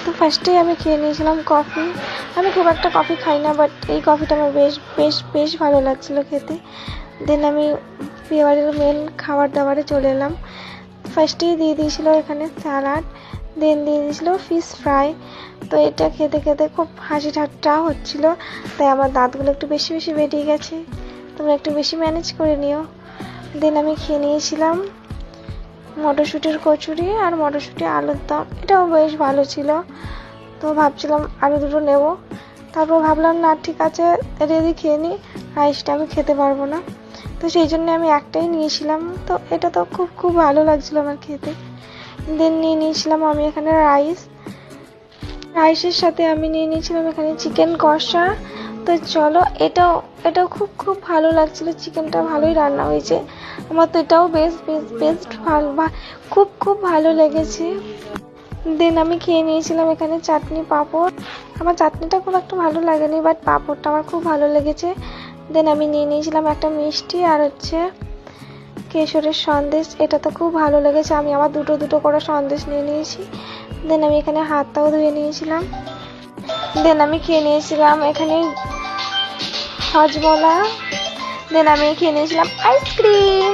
তো ফার্স্টেই আমি খেয়ে নিয়েছিলাম কফি। আমি খুব একটা কফি খাই না, বাট এই কফিটা আমার বেশ বেশ বেশ ভালো লাগছিলো খেতে। দেন আমি বিয়েবাড়ির মেন খাবার দাবারে চলে এলাম। ফার্স্টেই দিয়ে দিয়েছিল এখানে স্যালাড, দেন দিয়ে দিয়েছিল ফিশ ফ্রাই। তো এটা খেতে খেতে খুব হাসি ঠাট্টা হচ্ছিল, তাই আমার দাঁতগুলো একটু বেশি বেশি বেরিয়ে গেছে। তোমরা একটু বেশি ম্যানেজ করে নিও। দেন আমি খেয়ে নিয়েছিলাম মটরশুঁটির কচুরি আর মটরশুঁটি আলুর দম, এটাও বেশ ভালো ছিল। তো ভাবছিলাম আরও দুটো নেব, তারপর ভাবলাম না ঠিক আছে রেডি খেয়ে নিই, রাইসটা আমি খেতে পারবো না, তো সেই জন্য আমি একটাই নিয়েছিলাম। তো এটা তো খুব খুব ভালো লাগছিলো আমার খেতে। দেন নিয়ে নিয়েছিলাম আমি এখানে রাইসের সাথে আমি নিয়ে নিয়েছিলাম এখানে চিকেন কষা। তো চলো, এটাও এটাও খুব খুব ভালো লাগছিল, চিকেনটা ভালোই রান্না হয়েছে। আমার তো এটাও বেস্ট ভালো, খুব খুব ভালো লেগেছে। দেন আমি খেয়ে নিয়েছিলাম এখানে চাটনি পাঁপড়। আমার চাটনিটা খুব একটা ভালো লাগেনি, বাট পাঁপড়টা আমার খুব ভালো লেগেছে। দেন আমি নিয়ে নিয়েছিলাম একটা মিষ্টি আর হচ্ছে কেশরের সন্দেশ, এটা তো খুব ভালো লেগেছে। আমি আবার দুটো দুটো করে সন্দেশ নিয়ে নিয়েছি। দেন আমি এখানে হাতটাও ধুয়ে নিয়েছিলাম। দেন আমি খেয়ে নিয়েছিলাম এখানে হজমোলা। দেন আমি খেয়ে নিয়েছিলাম আইসক্রিম।